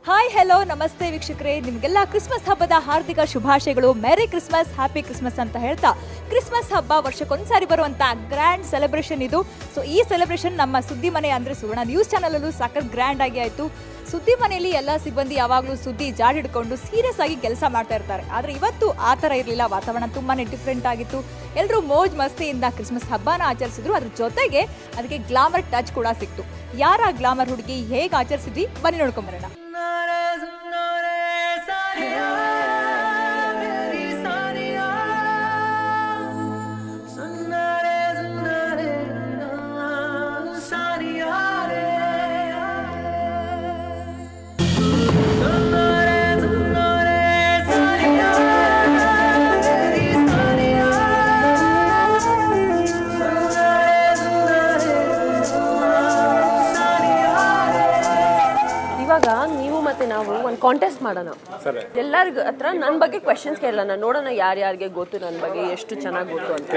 Hi hello ನಮಸ್ತೆ ವೀಕ್ಷಕರೇ, ನಿಮಗೆಲ್ಲ ಕ್ರಿಸ್ಮಸ್ ಹಬ್ಬದ ಹಾರ್ದಿಕ ಶುಭಾಶಯಗಳು. ಮೆರಿ ಕ್ರಿಸ್ಮಸ್, ಹ್ಯಾಪಿ ಕ್ರಿಸ್ಮಸ್ ಅಂತ ಹೇಳ್ತಾ, ಕ್ರಿಸ್ಮಸ್ ಹಬ್ಬ ವರ್ಷಕ್ಕೊಂದ್ಸಾರಿ ಬರುವಂತ ಗ್ರ್ಯಾಂಡ್ ಸೆಲೆಬ್ರೇಷನ್ ಇದು. ಸೊ ಈ ಸೆಲೆಬ್ರೇಷನ್ ನಮ್ಮ ಸುದ್ದಿ ಮನೆ ಅಂದ್ರೆ ಸುವರ್ಣ ನ್ಯೂಸ್ ಚಾನಲ್ ಅಲ್ಲೂ ಸಾಕಷ್ಟು ಗ್ರ್ಯಾಂಡ್ ಆಗಿ ಆಯ್ತು. ಸುದ್ದಿ ಮನೆಯಲ್ಲಿ ಎಲ್ಲ ಸಿಬ್ಬಂದಿ ಯಾವಾಗಲೂ ಸುದ್ದಿ ಜಾಡ್ ಹಿಡ್ಕೊಂಡು ಸೀರಿಯಸ್ ಆಗಿ ಕೆಲಸ ಮಾಡ್ತಾ ಇರ್ತಾರೆ. ಆದರೆ ಇವತ್ತು ಆ ಥರ ಇರಲಿಲ್ಲ. ವಾತಾವರಣ ತುಂಬಾನೇ ಡಿಫ್ರೆಂಟ್ ಆಗಿತ್ತು. ಎಲ್ಲರೂ ಮೋಜ್ ಮಸ್ತಿಯಿಂದ ಕ್ರಿಸ್ಮಸ್ ಹಬ್ಬನ ಆಚರಿಸಿದ್ರು. ಅದ್ರ ಜೊತೆಗೆ ಅದಕ್ಕೆ ಗ್ಲಾಮರ್ ಟಚ್ ಕೂಡ ಸಿಕ್ತು. ಯಾರ ಗ್ಲಾಮರ್ ಹುಡುಗಿ ಹೇಗೆ ಆಚರಿಸಿದ್ವಿ ಬನ್ನಿ ನೋಡ್ಕೊಂಬರೋಣ. ನೀವು ಮತ್ತೆ ನಾವು ಒಂದು ಕಾಂಟೆಸ್ಟ್ ಮಾಡೋಣ. ಎಲ್ಲರಿಗೂ ಹತ್ರ ನನ್ನ ಬಗ್ಗೆ ಕ್ವೆಶನ್ಸ್ ಕೇಳೋಣ, ನೋಡೋಣ ಯಾರ್ಯಾರಿಗೆ ಗೊತ್ತು ನನ್ನ ಬಗ್ಗೆ, ಎಷ್ಟು ಚೆನ್ನಾಗಿ ಗೊತ್ತು ಅಂತ.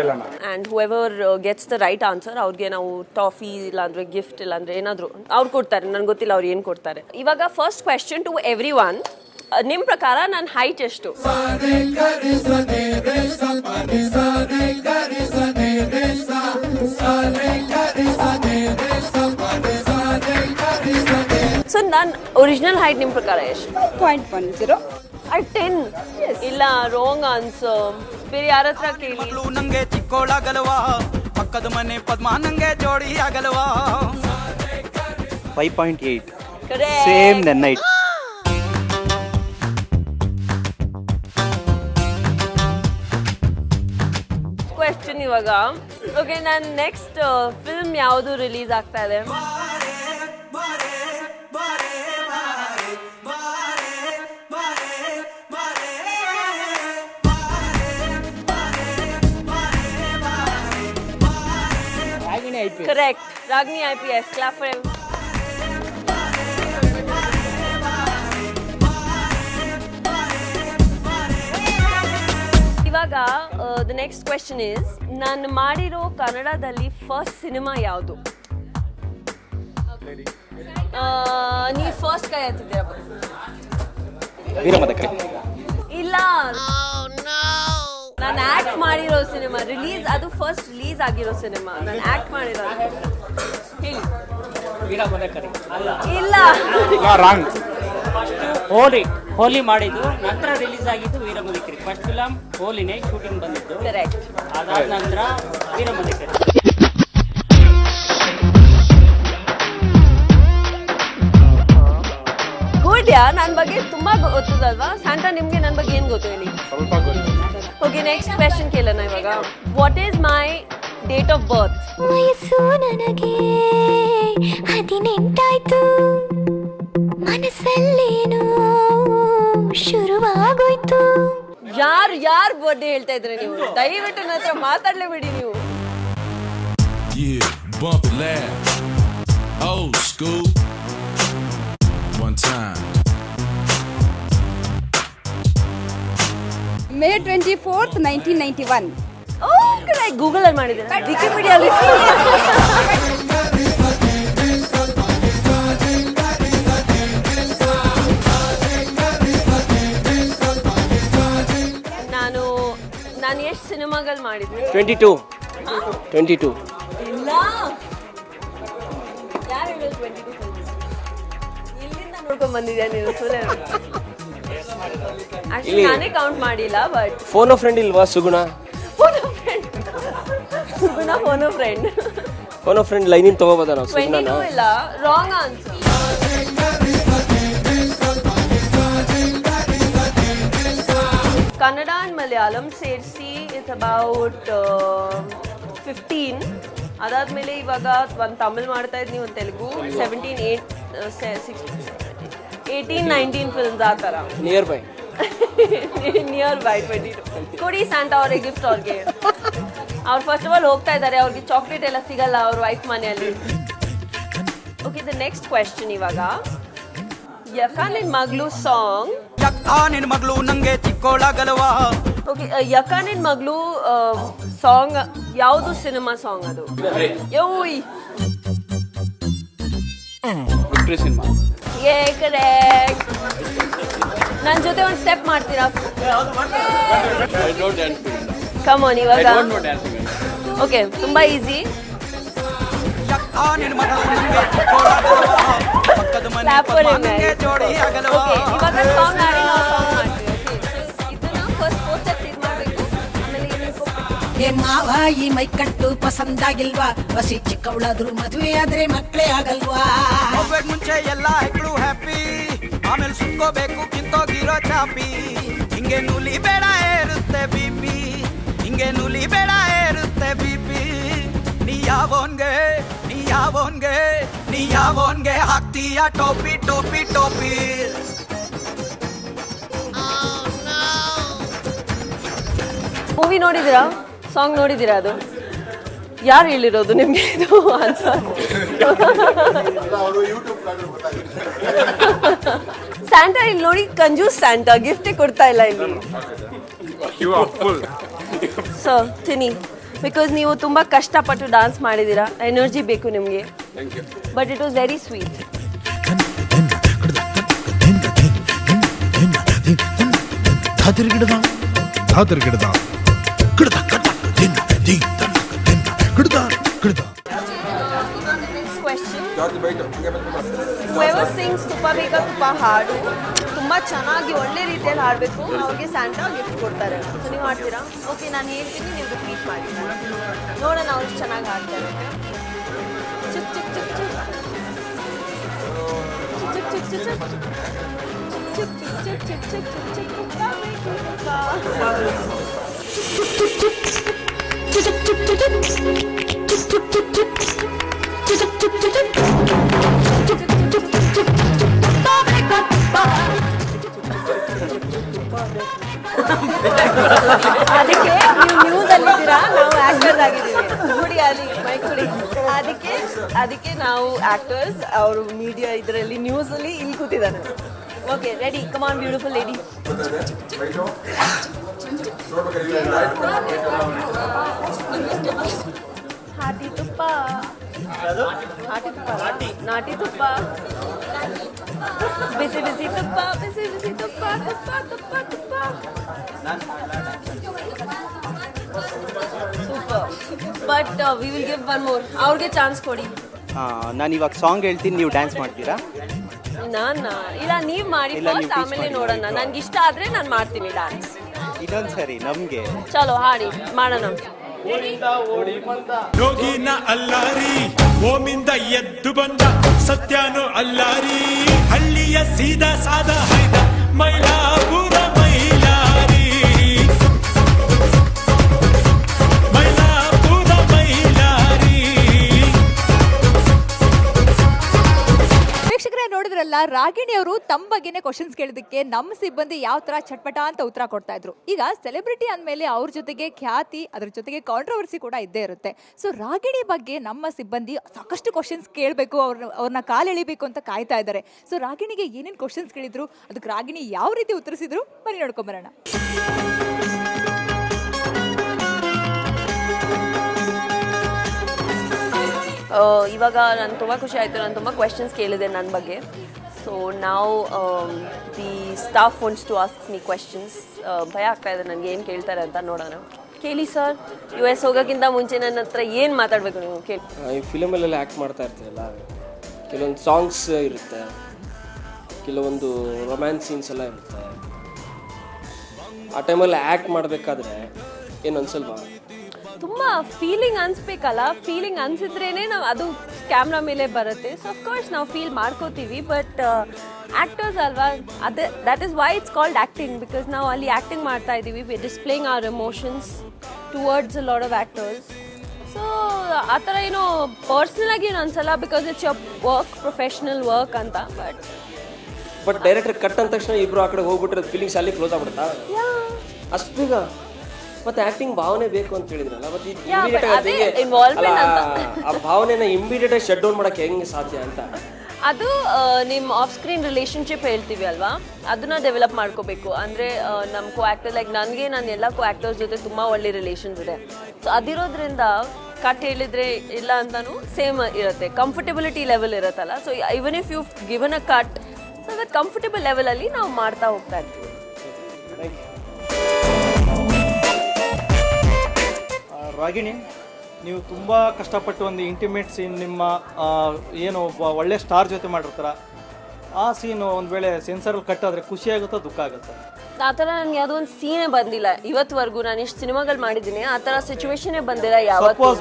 And whoever gets the right answer ಅವ್ರಿಗೆ ನಾವು ಟಾಫಿ ಇಲ್ಲಾಂದ್ರೆ ಗಿಫ್ಟ್ ಇಲ್ಲಾಂದ್ರೆ ಏನಾದರೂ ಅವ್ರು ಕೊಡ್ತಾರೆ. ನನ್ಗೆ ಗೊತ್ತಿಲ್ಲ ಅವ್ರು ಏನು ಕೊಡ್ತಾರೆ. ಇವಾಗ first question to every one, ನಿಮ್ಮ ಪ್ರಕಾರ ನನ್ನ ಹೈಟ್ ಎಷ್ಟು? ಸೊ ನನ್ನ ಒರಿಜಿನಲ್ ಹೈಟ್ ನಿಮ್ಮ ಪ್ರಕಾರ ಎಷ್ಟು? 0.10. 10 ಇಲ್ಲ, ರಾಂಗ್ ಆನ್ಸರ್. ಬೇರೆ ಯಾರ ಹತ್ರ ಕೇಳಿ. ನಂಗೆ ಚಿಕ್ಕೋಳಾಗಲ್ವಾ, ಪಕ್ಕದ ಮನೆ ಪದ್ಮ ನಂಗೆ ಜೋಡಿ ಆಗಲ್ವಾ. 5.8 ಕರೆಕ್ಟ್. ಸೇಮ್ ನನ್ನ ಹೈಟ್. ಕ್ವೆಶ್ಚನ್ ಇವಾಗ, ಓಕೆ, ನಾನು ನೆಕ್ಸ್ಟ್ ಫಿಲ್ಮ್ ಯಾವುದು ರಿಲೀಸ್ ಆಗ್ತಾ ಇದೆ? Correct, Ragini IPS. Clap for him. ಇವಾಗ ದ ನೆಕ್ಸ್ಟ್ ಕ್ವೆಶ್ಚನ್ ಇಸ್, ನಾನು ಮಾಡಿರೋ ಕನ್ನಡದಲ್ಲಿ ಫಸ್ಟ್ ಸಿನಿಮಾ ಯಾವುದು? ನೀವು ಫಸ್ಟ್ ಕೈ ಎತ್ತಿದ್ದೀರಾ? ಇಲ್ಲ, ನಾನು ಆಕ್ಟ್ ಮಾಡಿರೋ ಸಿನಿಮಾ ರಿಲೀಸ್, ಅದು ಫಸ್ಟ್ ರಿಲೀಸ್ ಆಗಿರೋ ಸಿನಿಮಾ. ನಾನು ಆಕ್ಟ್ ಮಾಡಿರೋ. ಹೇಳಿ. ಇಲ್ಲ, ಹೋಲಿ ಮಾಡಿದ್ದು, ನಂತರ ರಿಲೀಸ್ ಆಗಿದ್ದು ವೀರಮುದಿಕರಿ. ಫಸ್ಟ್ ಫಿಲಮ್ ಹೋಲಿನೇ ಶೂಟಿಂಗ್ ಬಂದಿದ್ದು. ಕರೆಕ್ಟ್. ಅದಾದ ನಂತರ ವೀರಮುದಿಕರಿ. ಗುಡ್ ಯಾ, ನನ್ನ ಬಗ್ಗೆ ತುಂಬಾ ಗೊತ್ತದಲ್ವಾ? ಸ್ಯಾಂಟಾ, ನಿಮ್ಗೆ ನನ್ನ ಬಗ್ಗೆ ಏನ್ ಗೊತ್ತು ಹೇಳಿ? ಸ್ವಲ್ಪ ಗೊತ್ತು. ಓಕೆ, ನೆಕ್ಸ್ಟ್ ಕ್ವೆಶ್ಚನ್ ಕೇಳೋಣ ಇವಾಗ. What is my date of birth? ವಯಸ್ಸು ನನಗೆ 18 ಮನಸ್ಸಲ್ಲೇನೋ ಶುರುವಾಗೋಯ್ತು. ಯಾರ್ ಬರ್ಡೇ ಹೇಳ್ತಾ ಇದ್ರೆ ನೀವು? ದಯವಿಟ್ಟು ನನ್ನ ಹತ್ರ ಮಾತಾಡ್ಲೇಬೇಡಿ ನೀವು. Bump it loud, old school. One time. May 24th, 1991. O correct. Google ಅಲ್ಲಿ ಮಾಡಿದ್ದೀರಾ? ವಿಕಿಪೀಡಿಯಾ ಅಲ್ಲಿ. ನಾನು ಎಷ್ಟು ಸಿನಿಮಾಗಳು ಮಾಡಿದ್ವಿ? 22. ಇಲ್ಲ, ಯಾರು ಹೇಳಿದ್ರು 22 ಇಲ್ಲಿಂದ ನೋಡ್ಕೊಂಡ್ ಬಂದಿದ್ಯಾ ನೀನು? ಆಕ್ಚುಲಿ ನಾನೇ ಕೌಂಟ್ ಮಾಡಿಲ್ಲ. ಬಟ್ ಫೋನ್ ಫ್ರೆಂಡ್ ಇಲ್ವಾ? ಸುಗುಣ ಫೋನ್ ಫ್ರೆಂಡ್ ಲೈನಿಂದ ತಗೋಬೋದ ನಾವು? 22 ಇಲ್ಲ, wrong answer. Kannada and Malayalam ಸೇರಿಸಿ ಇಟ್ಸ್ ಅಬೌಟ್ 15. ಅದಾದ್ಮೇಲೆ ಇವಾಗ ಒಂದು ತಮಿಳ್ ಮಾಡ್ತಾ ಇದ್ನಿ, ಒಂದು ತೆಲುಗು, 18-19 ಫಿಲ್ಮ್ಸ್ ಆ ಥರ. Near by 22. ಕೊಡಿ ಸ್ಯಾಂಟಾ ಅವ್ರಿಗೆ ಗಿಫ್ಟ್. ಅವ್ರಿಗೆ ಅವ್ರು ಫಸ್ಟ್ ಆಫ್ ಆಲ್ ಹೋಗ್ತಾ ಇದ್ದಾರೆ, ಅವ್ರಿಗೆ ಚಾಕ್ಲೇಟ್ ಎಲ್ಲ ಸಿಗಲ್ಲ ಅವ್ರ ವೈಫ್ ಮನೆಯಲ್ಲಿ. ಓಕೆ, ದ ನೆಕ್ಸ್ಟ್ ಕ್ವೆಶ್ಚನ್ ಇವಾಗ, ಯಕ್ಕ ನಿನ್ ಮಗಳು ಸಾಂಗ್. ಯಕ್ಕ ನಿನ್ ಮಗಳು ನಂಗೆ ಚಿಕ್ಕೋಳಾಗಲ್ವಾ. ಓಕೆ, ಯಕ್ಕ ನಿನ್ ಮಗಳು ಸಾಂಗ್ ಯಾವುದು ಸಿನಿಮಾ ಸಾಂಗ್ ಅದು? ಯೋಯ್ ಏ ಕರೆಕ್ಟ್. ನನ್ನ ಜೊತೆ ಒಂದು ಸ್ಟೆಪ್ ಮಾಡ್ತೀರಾ? ಕಮಾನ್ ಇವಾಗ. ಓಕೆ, ತುಂಬಾ ಈಸಿ. ಇವಾಗ ಸಾಂಗ್ ಆಡಿ ನಾವು ಸಾಂಗ್ ಮಾಡ್ತೀವಿ. ಇದನ್ನ ಫಸ್ಟ್ 4 steps ಇದು ಮಾಡಬೇಕು, ಆಮೇಲೆ ಏನ್ ಮಾವ ಈ ಮೈ ಕಟ್ಟು ಪಸಂದಾಗಿಲ್ವಾ? ಬಸಿ ಚಿಕ್ಕವಳಾದ್ರು ಮದುವೆ ಆದ್ರೆ ಮಕ್ಕಳೇ ಆಗಲ್ವಾ? ಮುಂಚೆ ಎಲ್ಲ ಹೆಕ್ಳು ಹ್ಯಾಪಿ, ಆಮೇಲೆ ಸುತ್ಕೋಬೇಕು ಕಿತ್ತೋಗಿರೋ ಚಾಪಿ. ಹಿಂಗೆ ನೂಲಿ ಬೇಡ ಇರುತ್ತೆ ಬಿಪಿ, ಹಿಂಗೆ ನೂಲಿ ಬೇಡ ಇರುತ್ತೆ ಬಿಪಿ. ನೀ ಯಾವೋನ್ಗೆ ಹಾಕ್ತೀಯ ಟೋಪಿ ಟೋಪಿ ಟೋಪಿ. ಮೂವಿ ನೋಡಿದಿರಾ? ಸಾಂಗ್ ನೋಡಿದಿರಾ? ಅದು ಯಾರು ಹೇಳಿರೋದು ನಿಮ್ಗೆ ಇದು ಆನ್ಸರ್? ಸ್ಯಾಂಟಾ ಇಲ್ಲಿ ನೋಡಿ, ಕಂಜೂಸ್ ಸ್ಯಾಂಟಾ, ಗಿಫ್ಟೇ ಕೊಡ್ತಾ ಇಲ್ಲ ಇಲ್ಲಿ. ಸೊ ತಿನಿ, ಬಿಕಾಸ್ ನೀವು ತುಂಬಾ ಕಷ್ಟಪಟ್ಟು ಡಾನ್ಸ್ ಮಾಡಿದ್ದೀರಾ, ಎನರ್ಜಿ ಬೇಕು ನಿಮಗೆ, but it was very sweet. Whoever sings ತುಪ್ಪ ಬೇಗ ತುಪ್ಪ ಹಾಡು ತುಂಬ ಚೆನ್ನಾಗಿ ಒಳ್ಳೆ ರೀತಿಯಲ್ಲಿ ಹಾಡಬೇಕು, ಅವ್ರಿಗೆ ಸ್ಯಾಂಟಾ ಗಿಫ್ಟ್ ಕೊಡ್ತಾರೆ. ಸೊ ನೀವು ಹಾಡ್ತೀರಾ? ಓಕೆ, ನಾನು ಹೇಳ್ತೀನಿ, ನೀವು ರಿಪೀಟ್ ಮಾಡಿ ನೋಡೋಣ ಅವ್ರು ಚೆನ್ನಾಗಿ ಹಾಡ್ತಾರೆ. Took took took took took took took took took took took took took ತುಪ್ಪ ಬೇಕು ಅದಕ್ಕೆ ನೀವು ನ್ಯೂಸ್ ಅಲ್ಲಿದ್ದೀರಾ, ನಾವು ಆಕ್ಟರ್ಸ್ ಆಗಿದ್ದೀವಿ. ನೋಡಿ ಅಲ್ಲಿ ಮೈಕ್ ಕೊಡಿ. ಅದಕ್ಕೆ ನಾವು ಆಕ್ಟರ್ಸ್, ಅವರು ಮೀಡಿಯಾ ಇದರಲ್ಲಿ ನ್ಯೂಸ್ ಅಲ್ಲಿ ಇಲ್ಲಿ ಕೂತಿದ್ದಾನೆ. Okay, ready? Come on beautiful lady. ಹಾಟಿ ತುಪ್ಪ, ನಾಟಿ ತುಪ್ಪ, ಬಿಸಿ ಬಿಸಿ ತುಪ್ಪ, ಬಿಸಿ ಬಿಸಿ ತುಪ್ಪ, ತುಪ್ಪ ತುಪ್ಪ ತುಪ್ಪ. Super. But we will give one more. ಅವ್ರಿಗೆ ಚಾನ್ಸ್ ಕೊಡಿ. ನಾನು ಇವಾಗ ಸಾಂಗ್ ಹೇಳ್ತೀನಿ, ನೀವು ಡ್ಯಾನ್ಸ್ ಮಾಡ್ತೀರಾ? ಇಲ್ಲ, ನೀವು ಮಾಡಿ ಫಸ್ಟ್, ಆಮೇಲೆ ನೋಡೋಣ. ನನ್ಗೆ ಇಷ್ಟ ಆದ್ರೆ ನಾನು ಮಾಡ್ತೀನಿ ಡ್ಯಾನ್ಸ್. ಇನ್ನೊಂದು ಸರಿ ನಮ್ಗೆ. ಚಲೋ ಹಾಡಿ ಮಾಡೋಣ. ಯೋಗಿನ ಅಲ್ಲಾರಿ ಓಮಿಂದ ಎದ್ದು ಬಂದ ಸತ್ಯನು ಅಲ್ಲಾರಿ, ಹಳ್ಳಿಯ ಸೀದಾ ಸಾದ ಹೈದ ಮೈಲಾಪುರ ಮೈಲಾರಿ, ಮೈಲಾಪುರ ಮೈಲಾರಿ. ವೀಕ್ಷಕರೇ, ನೋಡಿದ್ರಲ್ಲ, ರಾಗಿಣಿ ಅವರು ತಮ್ಮ ಬಗ್ಗೆನೇ ಕ್ವಶನ್ಸ್ ಕೇಳಿದಕ್ಕೆ ನಮ್ಮ ಸಿಬ್ಬಂದಿ ಯಾವ ತರ ಚಟ್ಪಟ ಅಂತ ಉತ್ತರ ಕೊಡ್ತಾ ಇದ್ರು. ಈಗ ಸೆಲೆಬ್ರಿಟಿ ಅಂದಮೇಲೆ ಅವ್ರ ಜೊತೆಗೆ ಖ್ಯಾತಿ, ಅದ್ರ ಜೊತೆಗೆ ಕಾಂಟ್ರವರ್ಸಿ ಕೂಡ ಇದ್ದೇ ಇರುತ್ತೆ. ಸೊ ರಾಗಿಣಿ ಬಗ್ಗೆ ನಮ್ಮ ಸಿಬ್ಬಂದಿ ಸಾಕಷ್ಟು ಕ್ವಶನ್ಸ್ ಕೇಳಬೇಕು, ಅವ್ರನ್ನ ಕಾಲೆಳಿಬೇಕು ಅಂತ ಕಾಯ್ತಾ ಇದ್ದಾರೆ. ಸೊ ರಾಗಿಣಿಗೆ ಏನೇನು ಕ್ವಶನ್ಸ್ ಕೇಳಿದ್ರು, ಅದಕ್ಕೆ ರಾಗಿಣಿ ಯಾವ ರೀತಿ ಉತ್ತರಿಸಿದ್ರು, ಬನ್ನಿ ನೋಡ್ಕೊಂಬರೋಣ. ಇವಾಗ ನಾನು ತುಂಬ ಖುಷಿ ಆಯಿತು, ನಾನು ತುಂಬ ಕ್ವೆಶನ್ಸ್ ಕೇಳಿದೆ ನನ್ನ ಬಗ್ಗೆ. ಸೊ ನಾವು the staff wants to ask me questions. ಭಯ ಆಗ್ತಾ ಇದೆ ನನಗೆ ಏನು ಕೇಳ್ತಾರೆ ಅಂತ, ನೋಡೋಣ. ಕೇಳಿ ಸರ್. US ಹೋಗೋಕ್ಕಿಂತ ಮುಂಚೆ ನನ್ನ ಹತ್ರ ಏನು ಮಾತಾಡಬೇಕು ನೀವು ಕೇಳಿ. ಈ ಫಿಲಮಲ್ಲೆಲ್ಲ ಆ್ಯಕ್ಟ್ ಮಾಡ್ತಾ ಇರ್ತೀರಲ್ಲ, ಕೆಲವೊಂದು ಸಾಂಗ್ಸ್ ಇರುತ್ತೆ, ಕೆಲವೊಂದು ರೊಮ್ಯಾನ್ಸ್ ಸೀನ್ಸ್ ಎಲ್ಲ ಇರುತ್ತೆ. ಆ ಟೈಮಲ್ಲಿ ಆ್ಯಕ್ಟ್ ಮಾಡಬೇಕಾದ್ರೆ ಏನು ಅನ್ಸಲ್ವಾ? ತುಂಬ ಫೀಲಿಂಗ್ ಅನ್ಸ್ಬೇಕಲ್ಲ, ಫೀಲಿಂಗ್ ಅನ್ಸಿದ್ರೇನೆ ನಾವು ಅದು ಕ್ಯಾಮ್ರಾ ಮೇಲೆ ಬರುತ್ತೆ. ಸೊ ಅಫ್ಕೋರ್ಸ್ ನಾವು ಫೀಲ್ ಮಾಡ್ಕೋತೀವಿ, ಬಟ್ ಆ್ಯಕ್ಟರ್ಸ್ ಅಲ್ವಾ, ಅದೇ that is why it's called acting, because ನಾವು ಅಲ್ಲಿ ಆ್ಯಕ್ಟಿಂಗ್ ಮಾಡ್ತಾ ಇದ್ದೀವಿ, we displaying our emotions towards a lot of actors. So ಆ ಥರ ಏನೋ ಪರ್ಸ್ನಲಾಗಿ ಏನು ಅನ್ಸಲ್ಲ, because it's your work, professional work ಅಂತ. ಬಟ್ ಡೈರೆಕ್ಟರ್ ಕಟ್ ಅಂದ ತಕ್ಷಣ ಇಬ್ರು ಆ ಕಡೆ ಹೋಗ್ಬಿಟ್ರೆ ಫೀಲಿಂಗ್ಸ್ ಅಲ್ಲಿ ಕ್ಲೋಸ್ ಆಗ್ಬಿಡುತ್ತಾ? ಅಷ್ಟು ಬೇಗ? ಮತ್ತೆ ಆಕ್ಟಿಂಗ್ ಭಾವನೆ ಬೇಕು ಅಂತ ಹೇಳಿದ್ರಲ್ಲ, ಮತ್ತೆ ಆ ಭಾವನೆನ ಇಮಿಡಿಯೇಟ್ ಆಗಿ ಶಟ್ ಡೌನ್ ಮಾಡಕ್ಕೆ ಹೆಂಗೆ ಸಾಧ್ಯ ಅಂತ? ಅದು ನಿಮ್ಮ ಆಫ್ ಸ್ಕ್ರೀನ್ ರಿಲೇಶನ್ಶಿಪ್ ಹೇಳ್ತೀವಿ ಅಲ್ವಾ, ಅದನ್ನ ಡೆವಲಪ್ ಮಾಡ್ಕೋಬೇಕು. ಅಂದರೆ ನಮ್ಮ ಕೋ ಆ್ಯಕ್ಟರ್, ಲೈಕ್ ನನಗೆ ನನ್ನ ಎಲ್ಲ ಕೋ ಆ್ಯಕ್ಟರ್ಸ್ ಜೊತೆ ತುಂಬ ಒಳ್ಳೆ ರಿಲೇಷನ್ಸ್ ಇದೆ. ಸೊ ಅದಿರೋದ್ರಿಂದ ಕಟ್ ಹೇಳಿದ್ರೆ ಇಲ್ಲ ಅಂತಾನು ಸೇಮ್ ಇರುತ್ತೆ, ಕಂಫರ್ಟಬಿಲಿಟಿ ಲೆವೆಲ್ ಇರುತ್ತಲ್ಲ. So even if you given a cut, so that comfortable ಲೆವೆಲಲ್ಲಿ ನಾವು ಮಾಡ್ತಾ ಹೋಗ್ತಾ ಇರ್ತೀವಿ. ರಾಗಿಣಿ, ನೀವು ತುಂಬ ಕಷ್ಟಪಟ್ಟು ಒಂದು ಇಂಟಿಮೇಟ್ ಸೀನ್ ನಿಮ್ಮ ಏನು ಒಬ್ಬ ಒಳ್ಳೆ ಸ್ಟಾರ್ ಜೊತೆ ಮಾಡಿರ್ತಾರ, ಆ ಸೀನು ಒಂದು ವೇಳೆ ಸೆನ್ಸರಲ್ಲಿ ಕಟ್ ಆದರೆ ಖುಷಿ ಆಗುತ್ತಾ ದುಃಖ ಆಗುತ್ತಾ? ಆ ಥರ ನನಗೆ ಯಾವುದೋ ಒಂದು ಸೀನೇ ಬಂದಿಲ್ಲ ಇವತ್ತುವರೆಗೂ. ನಾನು ಇಷ್ಟು ಸಿನಿಮಾಗಳು ಮಾಡಿದ್ದೀನಿ, ಆ ಥರ ಸಿಚುವೇಶನೇ ಬಂದಿಲ್ಲ ಯಾವತ್ತೂ. ಸಪೋಸ್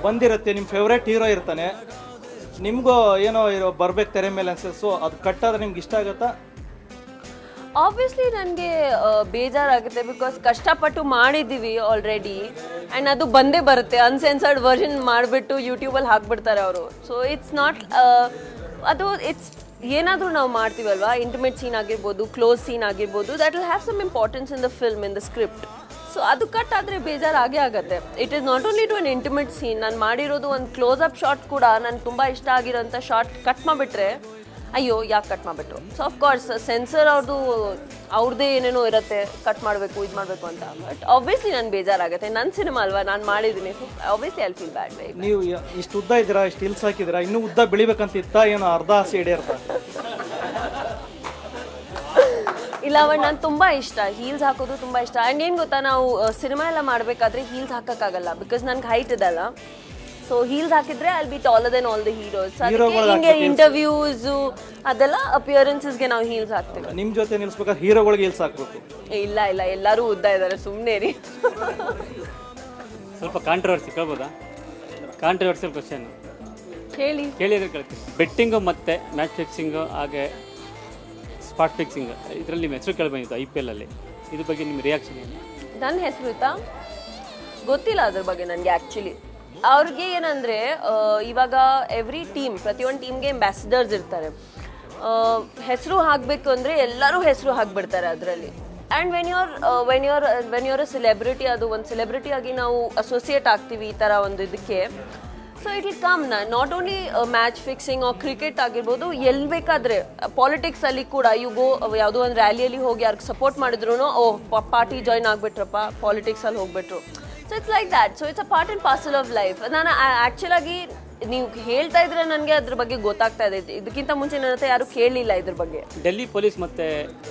ಬಂದಿರುತ್ತೆ, ನಿಮ್ಮ ಫೇವ್ರೇಟ್ ಹೀರೋ ಇರ್ತಾನೆ, ನಿಮಗೂ ಏನೋ ಬರ್ಬೇಕು ತೆರೆ ಮೇಲೆ ಅನ್ಸುತ್ತೆ, ಸೊ ಅದು ಕಟ್ ಆದರೆ ನಿಮ್ಗೆ ಇಷ್ಟ ಆಗುತ್ತಾ? ಆಬ್ವಿಯಸ್ಲಿ ನನಗೆ ಬೇಜಾರಾಗುತ್ತೆ, ಬಿಕಾಸ್ ಕಷ್ಟಪಟ್ಟು ಮಾಡಿದ್ದೀವಿ ಆಲ್ರೆಡಿ ಆ್ಯಂಡ್ ಅದು ಬಂದೇ ಬರುತ್ತೆ. ಅನ್ಸೆನ್ಸರ್ಡ್ ವರ್ಷನ್ ಮಾಡಿಬಿಟ್ಟು ಯೂಟ್ಯೂಬಲ್ಲಿ ಹಾಕ್ಬಿಡ್ತಾರೆ ಅವರು. ಸೊ ಇಟ್ಸ್ ನಾಟ್ ಅದು ಇಟ್ಸ್ ಏನಾದರೂ ನಾವು ಮಾಡ್ತೀವಲ್ವಾ, ಇಂಟಿಮೇಟ್ ಸೀನ್ ಆಗಿರ್ಬೋದು, ಕ್ಲೋಸ್ ಸೀನ್ ಆಗಿರ್ಬೋದು, that will have some importance in the film, in the script. So ಅದು ಕಟ್ ಆದರೆ ಬೇಜಾರಾಗೇ ಆಗುತ್ತೆ. It is not only to an intimate scene. ನಾನು ಮಾಡಿರೋದು ಒಂದು ಕ್ಲೋಸ್ ಅಪ್ ಶಾಟ್ ಕೂಡ ನನಗೆ ತುಂಬ ಇಷ್ಟ ಆಗಿರೋಂಥ ಶಾಟ್ ಕಟ್ ಮಾಡಿಬಿಟ್ರೆ ಅಯ್ಯೋ ಯಾಕೆ ಕಟ್ ಮಾಡಿಬಿಟ್ರು. ಸೊ ಆಫ್ಕೋರ್ಸ್ ಸೆನ್ಸರ್ ಅವ್ರದ್ದೇ ಏನೇನೋ ಇರುತ್ತೆ, ಕಟ್ ಮಾಡಬೇಕು ಇದು ಮಾಡಬೇಕು ಅಂತ. ಬಟ್ ಆಬ್ವಿಯಸ್ಲಿ ನಾನು ಬೇಜಾರಾಗುತ್ತೆ, ನನ್ನ ಸಿನಿಮಾ ಅಲ್ವಾ, ನಾನು ಮಾಡಿದ್ದೀನಿ. So obviously I feel bad. ನೀವು ಇಷ್ಟು ಉದ್ದ ಇದ್ದೀರಾ, ಇಷ್ಟು ಹಿಲ್ಸ್ ಹಾಕಿದ್ದೀರಾ, ಇನ್ನೂ ಉದ್ದ ಬೆಳಿಬೇಕಂತ ಇತ್ತ ಏನೋ ಅರ್ಧ ಆಸೆ ಈಡೇರ್ತಾ? ಇಲ್ಲ, ಬಟ್ ನಾನು ತುಂಬ ಇಷ್ಟ ಹೀಲ್ಸ್ ಹಾಕೋದು, ತುಂಬ ಇಷ್ಟ. ಆ್ಯಂಡ್ ಏನು ಗೊತ್ತಾ, ನಾವು ಸಿನಿಮಾ ಎಲ್ಲ ಮಾಡಬೇಕಾದ್ರೆ ಹೀಲ್ಸ್ ಹಾಕೋಕ್ಕಾಗಲ್ಲ, ಬಿಕಾಸ್ ನನಗೆ ಹೈಟ್ ಇದಲ್ಲ. ಸೊ ಹೀಲ್ಸ್ ಹಾಕಿದ್ರೆ I be taller than all the heroes. ಹಿಂಗೆ ಇಂಟರ್ವ್ಯೂಸ್ ಅದೆಲ್ಲ ಅಪಿಯರೆನ್ಸಸ್ಗೆ ನಾವು ಹೀಲ್ಸ್ ಹಾಕ್ತೀವಿ. ನಿಮ್ಮ ಜೊತೆ ನಿಲ್ಸ್ಬೇಕಾದ್ರೆ ಹೀರೋಗಳಿಗೆ ಹೀಲ್ಸ್ ಹಾಕ್ಬೇಕು? ಇಲ್ಲ ಎಲ್ಲರೂ ಉದ್ದ ಇದ್ದಾರೆ, ಸುಮ್ಮನೆ ರೀ. ಸ್ವಲ್ಪ ಕಾಂಟ್ರವರ್ಸಿ ಕೇಳ್ಬೋದಾ? ಕಾಂಟ್ರವರ್ಸಿಯಲ್ ಕ್ವಶನ್ ಕೇಳಿದ್ರೆ ಕೇಳ್ತೀನಿ. ಬೆಟ್ಟಿಂಗು ಮತ್ತು ಮ್ಯಾಚ್ ಫಿಕ್ಸಿಂಗು ಹಾಗೆ ಸ್ಪಾಟ್ ಫಿಕ್ಸಿಂಗ್, ಇದರಲ್ಲಿ ನಿಮ್ಮ ಹೆಸರು ಕೇಳಬಂದಿತ್ತು IPL ಅಲ್ಲಿ, ಇದ್ರ ಬಗ್ಗೆ ನಿಮ್ಮ ರಿಯಾಕ್ಷನ್ ಏನು? ನನ್ನ ಹೆಸರು ಗೊತ್ತಿಲ್ಲ ಅದ್ರ ಬಗ್ಗೆ ನನಗೆ. ಆ್ಯಕ್ಚುಲಿ ಅವ್ರಿಗೆ ಏನಂದರೆ, ಇವಾಗ ಎವ್ರಿ ಟೀಮ್, ಪ್ರತಿಯೊಂದು ಟೀಮ್ಗೆ ಅಂಬಾಸಿಡರ್ಸ್ ಇರ್ತಾರೆ. ಹೆಸರು ಹಾಕಬೇಕು ಅಂದರೆ ಎಲ್ಲರೂ ಹೆಸರು ಹಾಕ್ಬಿಡ್ತಾರೆ ಅದರಲ್ಲಿ. And when your a celebrity, ಅದು ಒಂದು ಸೆಲೆಬ್ರಿಟಿ ಆಗಿ ನಾವು ಅಸೋಸಿಯೇಟ್ ಆಗ್ತೀವಿ ಈ ಥರ ಒಂದು ಇದಕ್ಕೆ. So it will come not only match fixing or cricket ಆಗಿರ್ಬೋದು, ಎಲ್ಲಿ ಬೇಕಾದರೆ ಪಾಲಿಟಿಕ್ಸಲ್ಲಿ ಕೂಡ ಗೋ ಯಾವುದೋ ಒಂದು ರ್ಯಾಲಿಯಲ್ಲಿ ಹೋಗಿ ಯಾರಿಗೆ ಸಪೋರ್ಟ್ ಮಾಡಿದ್ರು, ಪಾರ್ಟಿ ಜಾಯ್ನ್ ಆಗಿಬಿಟ್ರಪ್ಪ, ಪಾಲಿಟಿಕ್ಸಲ್ಲಿ ಹೋಗ್ಬಿಟ್ರು. So it's like that. So it's a part and parcel of life. ನಾನು ಆ್ಯಕ್ಚುಲಾಗಿ ನೀವು ಹೇಳ್ತಾ ಇದ್ರೆ ನನಗೆ ಅದ್ರ ಬಗ್ಗೆ ಗೊತ್ತಾಗ್ತಾ ಇದೆ. ಇದಕ್ಕಿಂತ ಮುಂಚೆ ನನ್ನ ಹತ್ರ ಯಾರು ಕೇಳಲಿಲ್ಲ ಇದ್ರ ಬಗ್ಗೆ. ಡೆಲ್ಲಿ ಪೊಲೀಸ್ ಮತ್ತು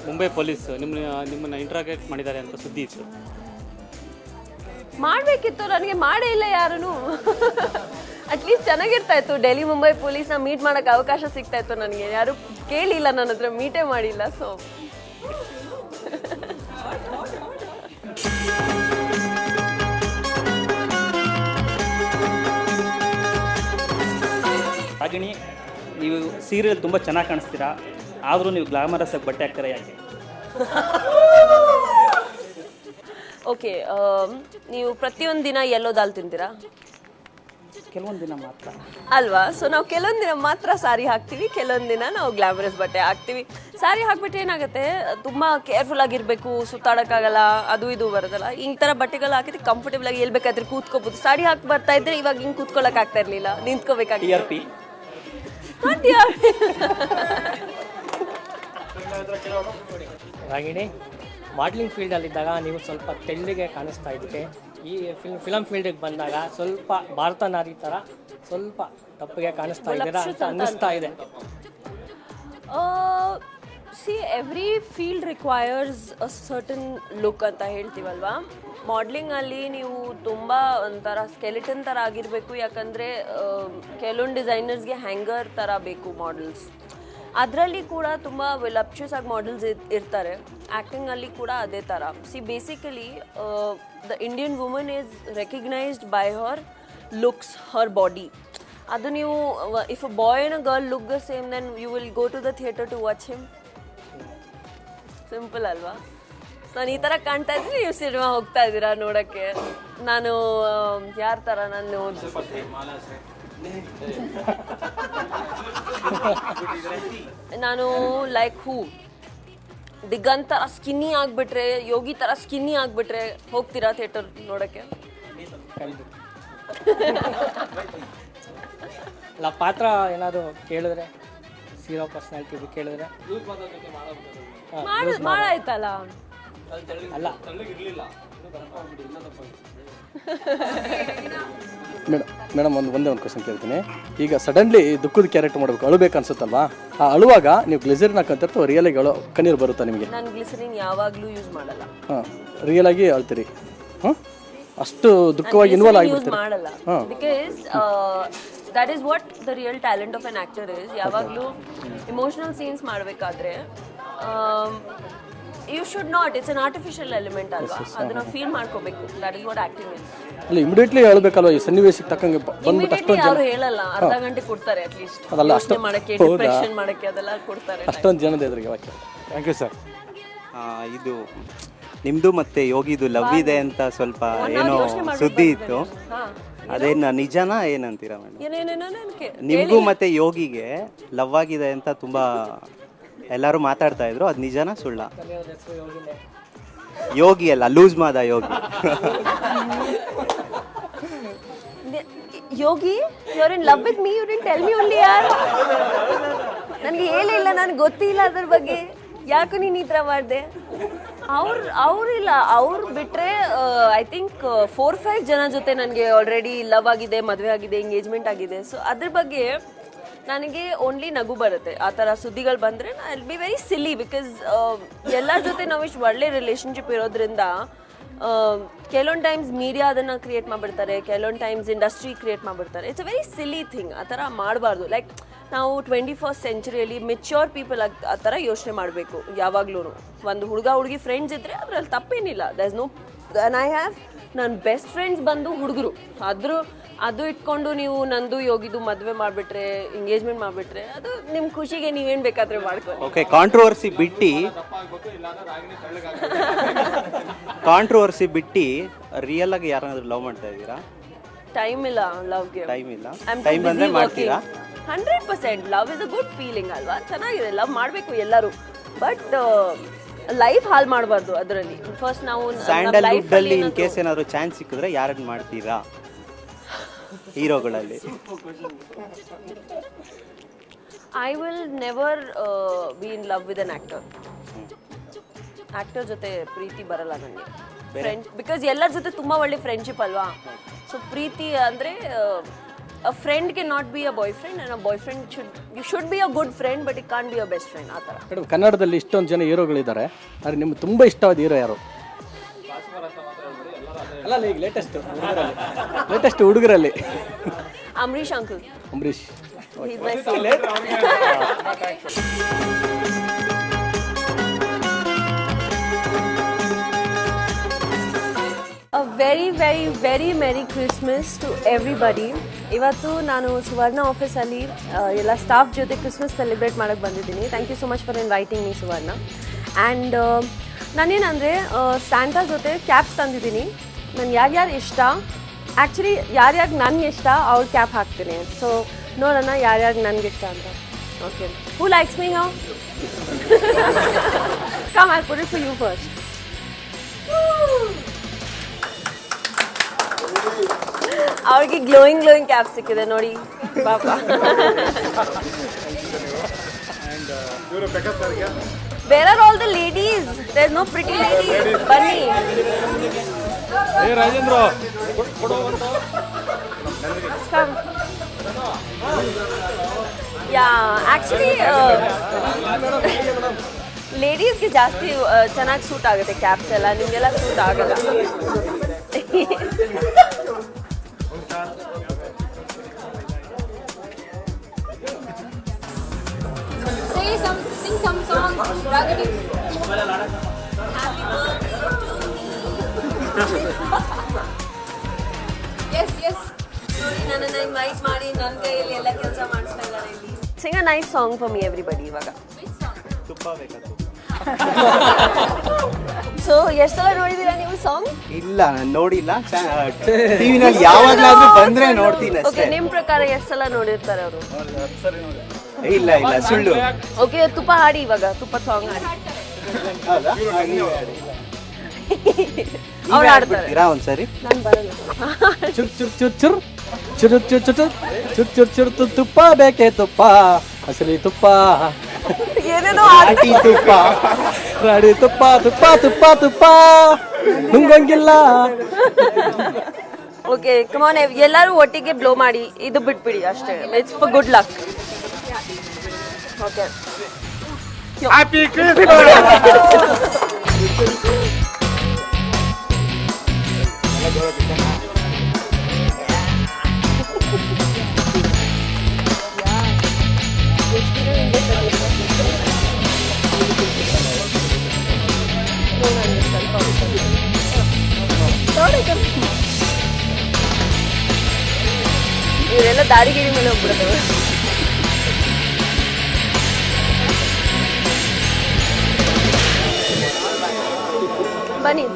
ಮುಂಬೈ ಪೊಲೀಸ್ ನಿಮ್ಮನ್ನ ಇಂಟ್ರಾಗೇಟ್ ಮಾಡಿದ್ದಾರೆ ಅಂತ ಸುದ್ದಿ ಇತ್ತು. ಮಾಡಬೇಕಿತ್ತು, ನನಗೆ ಮಾಡೇ ಇಲ್ಲ ಯಾರೂ. ಅಟ್ಲೀಸ್ಟ್ ಚೆನ್ನಾಗಿರ್ತಾ ಇತ್ತು. ಡೆಲ್ಲಿ ಮುಂಬೈ ಪೊಲೀಸ್ನ ಮೀಟ್ ಮಾಡೋಕ್ಕೆ ಅವಕಾಶ ಸಿಗ್ತಾ ಇತ್ತು ನನಗೆ. ಯಾರು ಕೇಳಿಲ್ಲ, ನನ್ನ ಹತ್ರ ಮೀಟೇ ಮಾಡಿಲ್ಲ. ಸೊ ರಾಗಿಣಿ, ನೀವು ಸೀರಿಯಲ್ ತುಂಬ ಚೆನ್ನಾಗಿ ಕಾಣಿಸ್ತೀರಾ, ಆದರೂ ನೀವು ಗ್ಲಾಮರಸ್ ಆಗಿ ಬಟ್ಟೆ ಹಾಕ್ತೀರಾ ಯಾಕೆ? ಓಕೆ, ನೀವು ಪ್ರತಿಯೊಂದು ದಿನ ಎಲ್ಲೋ ದಾಲ್ ತಿಂತೀರಾ? ಕೆಲವೊಂದು ದಿನ ಮಾತ್ರ ಅಲ್ವಾ? ಸೊ ನಾವು ಕೆಲವೊಂದು ದಿನ ಮಾತ್ರ ಸಾರಿ ಹಾಕ್ತೀವಿ, ಕೆಲವೊಂದು ದಿನ ನಾವು ಗ್ಲಾಮರಸ್ ಬಟ್ಟೆ ಹಾಕ್ತೀವಿ. ಸಾರಿ ಹಾಕ್ಬಿಟ್ಟು ಏನಾಗುತ್ತೆ, ತುಂಬ ಕೇರ್ಫುಲ್ ಆಗಿರಬೇಕು, ಸುತ್ತಾಡೋಕ್ಕಾಗಲ್ಲ, ಅದು ಇದು ಬರೋದಲ್ಲ. ಈ ಥರ ಬಟ್ಟೆಗಳು ಹಾಕಿದ್ರೆ ಕಂಫರ್ಟೇಬಲ್ ಆಗಿ ಎಲ್ಲಿ ಬೇಕಾದ್ರೆ ಕೂತ್ಕೋಬೋದು. ಸಾರಿ ಹಾಕಿ ಬರ್ತಾ ಇದ್ರೆ ಇವಾಗ ಹಿಂಗೆ ಕೂತ್ಕೊಳ್ಳೋಕೆ ಆಗ್ತಾ ಇರಲಿಲ್ಲ, ನಿಂತ್ಕೋಬೇಕಾಗಿ. ರಾಗಿಣಿ, ಮಾಡ್ಲಿಂಗ್ ಫೀಲ್ಡಲ್ಲಿದ್ದಾಗ ನೀವು ಸ್ವಲ್ಪ ತೆಳ್ಳಿಗೆ ಕಾಣಿಸ್ತಾ ಇದ್ದಕ್ಕೆ, ಈ ಫಿಲಮ್ ಫೀಲ್ಡಿಗೆ ಬಂದಾಗ ಸ್ವಲ್ಪ ಭಾರತ ನಾರಿ ಥರ ಸ್ವಲ್ಪ ತಪ್ಪಿಗೆ ಕಾಣಿಸ್ತಾ ಇದ್ದೀರಾ ಅಂತ ಅನ್ನಿಸ್ತಾ ಇದೆ. C, every field requires a certain look ಅಂತ ಹೇಳ್ತೀವಲ್ವಾ. ಮಾಡ್ಲಿಂಗಲ್ಲಿ ನೀವು ತುಂಬ ಒಂಥರ ಸ್ಕೆಲಿಟನ್ ಥರ ಆಗಿರಬೇಕು, ಯಾಕಂದರೆ ಕೆಲವೊಂದು ಡಿಸೈನರ್ಸ್ಗೆ ಹ್ಯಾಂಗರ್ ಥರ ಬೇಕು ಮಾಡೆಲ್ಸ್. ಅದರಲ್ಲಿ ಕೂಡ ತುಂಬ ವಿಲಪ್ಚಸ್ ಆಗಿ ಮಾಡೆಲ್ಸ್ ಇರ್ತಾರೆ. ಆ್ಯಕ್ಟಿಂಗಲ್ಲಿ ಕೂಡ ಅದೇ ಥರ. See, basically the Indian woman is recognised by her looks, her body. ಅದು ನೀವು if a boy and a girl look the same, then you will go to the theatre to watch him. Simple ಅಲ್ವಾ? ನಾನು ಈ ಥರ ಕಾಣ್ತಾ ಇದ್ದೀನಿ, ನೀವು cinema ಹೋಗ್ತಾ ಇದ್ದೀರಾ ನೋಡೋಕ್ಕೆ. ನಾನು ಯಾರ ಥರ, ನಾನು ಲೈಕ್ ದಿಗಂತ್ ಥರ ಸ್ಕಿನ್ನಿ ಆಗಿಬಿಟ್ರೆ, ಯೋಗಿ ಥರ ಸ್ಕಿನ್ನಿ ಆಗಿಬಿಟ್ರೆ ಹೋಗ್ತೀರಾ ಥಿಯೇಟರ್ ನೋಡೋಕ್ಕೆ? ಅಲ್ಲ, ಪಾತ್ರ ಏನಾದರೂ ಕೇಳಿದ್ರೆ, ಸೀರೋ ಪರ್ಸ್ನಾಲಿಟಿ ಕೇಳಿದ್ರೆ ಮಾಡಾಯ್ತಲ್ಲ. ಅಲ್ಲ, ಮೇಡಮ್ ಒಂದೇ ಒಂದು ಕ್ವಶನ್ ಕೇಳ್ತೀನಿ. ಈಗ ಸಡನ್ಲಿ ದುಃಖದ ಕ್ಯಾರೆಕ್ಟರ್ ಮಾಡಬೇಕು, ಅಳಬೇಕು ಅನ್ಸುತ್ತಲ್ವಾ? ಆ ಅಳುವಾಗ ನೀವು ಗ್ಲಿಸರಿನ್ ಹಾಕಂತ ರಿಯಲ್ ಆಗಿ ಕಣ್ಣೀರು ಬರುತ್ತಾ ನಿಮಗೆ? ನಾನು ಗ್ಲಿಸರಿನ್ ಯಾವಾಗಲೂ ಯೂಸ್ ಮಾಡಲ್ಲ. ಹಾಂ, ರಿಯಲ್ ಆಗಿ ಅಳ್ತೀರಿ? ಹಾಂ, ಅಷ್ಟು ದುಃಖವಾಗಿ ಇನ್ವಾಲ್ವ್ ಆಗಿಬಿಡ್ತೀರಿ? ಮಾಡಲ್ಲ, because that is what the real talent of an actor is. ಯಾವಾಗಲೂ ಇಮೋಷನಲ್ ಸೀನ್ಸ್ ಮಾಡಬೇಕಾದ್ರೆ you should not, it's an artificial element ಅಲ್ವಾ, ಅದನ್ನ ಫೀಲ್ ಮಾಡ್ಕೋಬೇಕು. That is what acting is. ಅಲ್ಲ, ಇಮಿಡಿಯೇಟ್ಲಿ ಹೇಳ್ಬೇಕಲ್ವ ಈ ಸನ್ನಿವೇಶಕ್ಕೆ ತಕ್ಕಂಗೆ ಬಂದ್ಬಿಟ್ಟು ಅಷ್ಟೊಂದು ಜನ ಯಾರು ಹೇಳಲ್ಲ, ಅರ್ಧ ಗಂಟೆ ಕೊಡ್ತಾರೆ ಅಟ್ಲೀಸ್ಟ್ ಅದಲ್ಲ ಅಷ್ಟು ಮಾಡಕ್ಕೆ, ಡಿಪ್ರೆಷನ್ ಮಾಡಕ್ಕೆ ಅದೆಲ್ಲ ಕೊಡ್ತಾರೆ. ಅಷ್ಟೊಂದು ಜನದ ಎದುರಿಗೆ ವಾಕ್ಯ. Thank you sir. ಇದು ನಿಮ್ಮದು ಮತ್ತು ಯೋಗಿದು ಲವ್ ಇದೆ ಅಂತ ಸ್ವಲ್ಪ ಏನೋ ಸುದ್ದಿ ಇತ್ತು, ಅದೇನು ನಿಜನಾ ಏನಂತೀರಾ ಮೇಡಮ್? ನಿಮಗೂ ಮತ್ತು ಯೋಗಿಗೆ ಲವ್ ಆಗಿದೆ ಅಂತ ತುಂಬ ಎಲ್ಲರೂ ಮಾತಾಡ್ತಾ ಇದ್ರು, ಅದು ನಿಜನಾ ಸುಳ್ಳ? ಯೋಗಿ ಅಲ್ಲ, loose Mada Yogi. Yogi, you are in love with me, you didn't tell me only ಯಾರ್. ನನಗೆ ಹೇಳಿಲ್ಲ, ನನಗೆ ಗೊತ್ತಿಲ್ಲ ಅದ್ರ ಬಗ್ಗೆ, ಯಾಕೆ ನೀನು ಈ ಥರ ಮಾಡಿದೆ? ಅವ್ರಿಲ್ಲ, ಅವ್ರು ಬಿಟ್ಟರೆ ಐ ಥಿಂಕ್ 4-5 ಜನ ಜೊತೆ ನನಗೆ ಆಲ್ರೆಡಿ ಲವ್ ಆಗಿದೆ, ಮದುವೆ ಆಗಿದೆ, ಎಂಗೇಜ್ಮೆಂಟ್ ಆಗಿದೆ. ಸೊ ಅದ್ರ ಬಗ್ಗೆ ನನಗೆ ಓನ್ಲಿ ನಗು ಬರುತ್ತೆ. ಆ ಥರ ಸುದ್ದಿಗಳು ಬಂದರೆ I will be very silly, because ಎಲ್ಲರ ಜೊತೆ ನಾವು ಇಷ್ಟು ಒಳ್ಳೆ ರಿಲೇಷನ್ಶಿಪ್ ಇರೋದ್ರಿಂದ ಕೆಲವೊಂದು ಟೈಮ್ಸ್ ಮೀಡಿಯಾ ಅದನ್ನು ಕ್ರಿಯೇಟ್ ಮಾಡಿಬಿಡ್ತಾರೆ, ಕೆಲವೊಂದು ಟೈಮ್ಸ್ ಇಂಡಸ್ಟ್ರಿ ಕ್ರಿಯೇಟ್ ಮಾಡಿಬಿಡ್ತಾರೆ. It's a very silly thing. ಆ ಥರ ಮಾಡಬಾರ್ದು. ಲೈಕ್ ನಾವು 21st ಸೆಂಚುರಿಯಲ್ಲಿ ಮೆಚ್ಯೂರ್ ಪೀಪಲ್ ಆ ಥರ ಯೋಚನೆ ಮಾಡಬೇಕು ಯಾವಾಗಲೂ. ಒಂದು ಹುಡುಗಿ ಫ್ರೆಂಡ್ಸ್ ಇದ್ದರೆ ಅದರಲ್ಲಿ ತಪ್ಪೇನಿಲ್ಲ. There is no, and I have ನನ್ನ ಬೆಸ್ಟ್ ಫ್ರೆಂಡ್ಸ್ ಬಂದು ಹುಡುಗರು. ಅದು ಇಟ್ಕೊಂಡು ನೀವು ನಂದು ಯೋಗಿದು ಮದುವೆ ಮಾಡಿಬಿಟ್ರೆ, ಎಂಗೇಜ್ಮೆಂಟ್ ಮಾಡಿಬಿಟ್ರೆ, ಅದು ನಿಮ್ಮ ಖುಷಿಗೆ ನೀವೇನು ಬೇಕಾದರೆ ಮಾಡ್ಕೊಳ್ಳಿ. ಓಕೆ, ಕಾಂಟ್ರವರ್ಸಿ ಬಿಟ್ಟು ರಿಯಲ್ ಆಗಿ ಯಾರನ್ನಾದ್ರೂ ಲವ್ ಮಾಡ್ತಾ ಇದ್ದೀರಾ? ಟೈಮ್ ಇಲ್ಲ ಲವ್ಗೆ. ಟೈಮ್ ಇಲ್ಲ, ಟೈಮ್ ಬಂದರೆ ಮಾಡ್ತೀರಾ? 100% love is a good feeling ಅಲ್ವಾ, ಚೆನ್ನಾಗಿದೆ, ಲವ್ ಮಾಡಬೇಕು ಎಲ್ಲರೂ. ಬಟ್ ಲೈಫ್ ಹಾಳು ಮಾಡಬಾರ್ದು ಅದರಲ್ಲಿ. ಫಸ್ಟ್ ನಾವು ಸ್ಯಾಂಡಲ್ವುಡ್ ಅಲ್ಲಿ ಇನ್ ಕೇಸ್ ಏನಾದರೂ ಚಾನ್ಸ್ ಸಿಕ್ಕಿದ್ರೆ ಯಾರನ್ನ ಮಾಡ್ತೀರಾ ಹೀರೋಗಳಲ್ಲಿ? I will never be in love with an actor. Actor ಜೊತೆ ಪ್ರೀತಿ ಬರಲ್ಲ ನನಗೆ. ಫ್ರೆಂಡ್, ಬಿಕಾಸ್ ಎಲ್ಲರ ಜೊತೆ ತುಂಬ ಒಳ್ಳೆ ಫ್ರೆಂಡ್ಶಿಪ್ ಅಲ್ವಾ. ಸೊ ಪ್ರೀತಿ ಅಂದರೆ a friend cannot be a boyfriend, and a boyfriend should be a good friend, but it can't be your best friend. ಆ ಥರ. ಮೇಡಮ್, ಕನ್ನಡದಲ್ಲಿ ಇಷ್ಟೊಂದು ಜನ ಹೀರೋಗಳಿದ್ದಾರೆ, ಆದರೆ ನಿಮ್ಗೆ ತುಂಬ ಇಷ್ಟವಾದ ಹೀರೋ ಯಾರು? ಅಲ್ಲ, ಈಗ ಲೇಟೆಸ್ಟ್ ಹುಡುಗರಲ್ಲಿ Ambareesh uncle. Ambareesh. A very, very, very Merry Christmas to everybody. ಇವತ್ತು ನಾನು ಸುವರ್ಣ ಆಫೀಸಲ್ಲಿ ಎಲ್ಲ ಸ್ಟಾಫ್ ಜೊತೆ ಕ್ರಿಸ್ಮಸ್ ಸೆಲೆಬ್ರೇಟ್ ಮಾಡೋಕ್ಕೆ ಬಂದಿದ್ದೀನಿ. Thank you so much for inviting me Suvarna. And ನಾನೇನಂದರೆ ಸ್ಯಾಂಟಾ ಜೊತೆ ಕ್ಯಾಪ್ಸ್ ತಂದಿದ್ದೀನಿ. ನಾನು ಯಾರ್ಯಾರು ಇಷ್ಟ, ಆ್ಯಕ್ಚುಲಿ ಯಾರ್ಯಾರು ನನಗೆ ಇಷ್ಟ ಅವ್ರ ಕ್ಯಾಪ್ ಹಾಕ್ತೀನಿ. ಸೊ ನೋಡೋಣ ಯಾರ್ಯಾರು ನನಗೆ ಇಷ್ಟ ಅಂತ. Okay, who likes me how? Come, I put it for you first. ಅವ್ರಿಗೆ ಗ್ಲೋಯಿಂಗ್ ಕ್ಯಾಪ್ ಸಿಕ್ಕಿದೆ ನೋಡಿ ಪಾಪ. Where are all the ladies? There's no pretty ladies. ಬನ್ನಿ. ರಾಜೇಂದ್ರ, Come. Yeah, actually ಲೇಡೀಸ್ಗೆ ಜಾಸ್ತಿ ಚೆನ್ನಾಗಿ ಸೂಟ್ ಆಗುತ್ತೆ ಕ್ಯಾಪ್ಸ್ ಎಲ್ಲ, ನಿಮಗೆಲ್ಲ ಸೂಟ್ ಆಗಲ್ಲ. Sing some song, Ragini. Yes. ನೋಡಿ, ನನ್ನನ್ನು ಇನ್ವೈಟ್ ಮಾಡಿ ನನ್ನ ಕೈಯಲ್ಲಿ ಎಲ್ಲ ಕೆಲಸ ಮಾಡಿಸ್ತಾ ಇದ್ದಾರೆ ಇಲ್ಲಿ. Sing a nice song for me, everybody. ಇವಾಗ ತುಪ್ಪ ಬೇಕಾ? ಸೊ ಎಷ್ಟು ಸಲ ನೋಡಿದ್ದೀರಾ ನೀವು ಸಾಂಗ್? ಇಲ್ಲ, ನಾನು ನೋಡಿಲ್ಲ. ಟಿವಿನಲ್ಲಿ ಯಾವಾಗಲಾದ್ರೂ ಬಂದ್ರೆ ನೋಡ್ತೀನಿ ಓಕೆ, ಅಷ್ಟೇ. ನಿಮ್ಮ ಪ್ರಕಾರ ಎಷ್ಟು ಸಲ ನೋಡಿರ್ತಾರೆ ಅವರು? ಇಲ್ಲ, ಸುಳ್ಳು. ಓಕೆ, ತುಪ್ಪ ಹಾಡಿ ಇವಾಗ, ತುಪ್ಪ ಸಾಂಗ್ ಹಾಡಿ. ಅವ್ರು ಹಾಡ್ತಾರೆ, ಒಂದ್ಸರಿ. ನಾನು ಬರಲ್ಲ. ಚುರ್ ಚುರ್ ಚುರ್ ಚುರ್ ಚುರ್ ಚುರ್ ಚುರ್ ಚುರ್ ಚುರ್ ಚುರ್ ಚುರ್ ತುಪ್ಪ ಬೇಕೆ ತುಪ್ಪ, ಹಸಲಿ ತುಪ್ಪ, ಏನೇನೋ ತುಪ್ಪ, ರಾಡಿ ತುಪ್ಪ ತುಪ್ಪ ತುಪ್ಪ ತುಪ್ಪ ನುಂಗಂಗಿಲ್ಲ. ಓಕೆ ಕಮಾನ್ ಎಲ್ಲರೂ ಒಟ್ಟಿಗೆ ಬ್ಲೋ ಮಾಡಿ, ಇದು ಬಿಟ್ಬಿಡಿ ಅಷ್ಟೇ. It's for good luck. Okay happy ಇವರೆಲ್ಲ ದಾರಿಗಿರಿ ಮೇಲೆ ಹೋಗ್ಬಿಡ್ತವೆ. ಬನ್ನಿ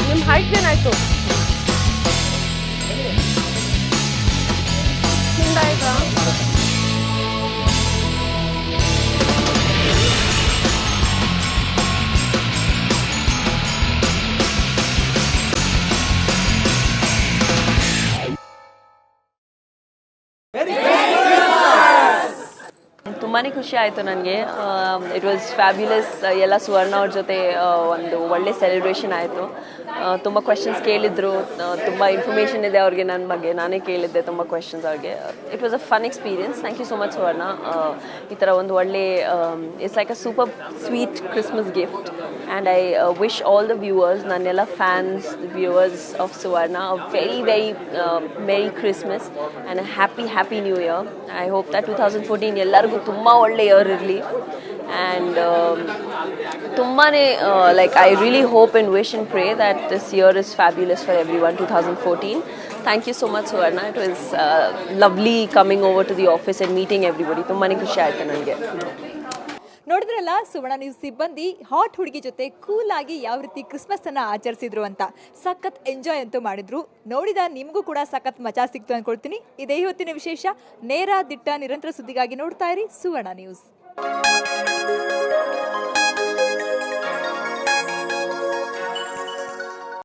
ನಿಮ್ಮ ಹೈಟ್ ಏನಾಯ್ತು? ಹಿಂಗಾಯ್ತಾ? ತುಂಬಾ ಖುಷಿ ಆಯಿತು ನನಗೆ. It was fabulous. ಎಲ್ಲ ಸುವರ್ಣ ಅವ್ರ ಜೊತೆ ಒಂದು ಒಳ್ಳೆ ಸೆಲೆಬ್ರೇಷನ್ ಆಯಿತು. ತುಂಬ ಕ್ವೆಶನ್ಸ್ ಕೇಳಿದ್ರು, ತುಂಬ ಇನ್ಫಾರ್ಮೇಷನ್ ಇದೆ ಅವ್ರಿಗೆ ನನ್ನ ಬಗ್ಗೆ. ನಾನೇ ಕೇಳಿದ್ದೆ ತುಂಬ ಕ್ವೆಶನ್ಸ್ ಅವ್ರಿಗೆ. It was a fun experience. Thank you so much Suvarna. ಈ ಥರ ಒಂದು ಒಳ್ಳೆ it's like a super sweet Christmas gift. And I wish all the viewers, ನನ್ನೆಲ್ಲ fans, viewers of Suvarna, a very merry Christmas and a happy new year. I hope that 2014 ಎಲ್ಲರಿಗೂ ತುಂಬ ಒಳ್ಳೆ year ಇರಲಿ. And ತುಂಬಾ like I really hope and wish and pray that this year is fabulous for every one 2014. Thank you so much Suvarna. It was lovely coming over to the office and meeting everybody. ತುಂಬಾ ಖುಷಿ ಆಯಿತು ನನಗೆ. ನೋಡಿದ್ರಲ್ಲ ಸುವರ್ಣ news ಸಿಬ್ಬಂದಿ hot ಹುಡುಗಿ ಜೊತೆ cool ಆಗಿ ಯಾವ ರೀತಿ ಕ್ರಿಸ್ಮಸ್ ಅನ್ನ ಆಚರಿಸಿದ್ರು ಅಂತ. ಸಖತ್ ಎಂಜಾಯ್ ಅಂತೂ ಮಾಡಿದ್ರು. ನೋಡಿದ ನಿಮಗೂ ಕೂಡ ಸಖತ್ ಮಜಾ ಸಿಕ್ತು ಅನ್ಕೊಳ್ತೀನಿ. ಇದೇ ಇವತ್ತಿನ ವಿಶೇಷ. ನೇರ ದಿಟ್ಟ ನಿರಂತರ ಸುದ್ದಿಗಾಗಿ ನೋಡ್ತಾ ಇರಿ ಸುವರ್ಣ ನ್ಯೂಸ್.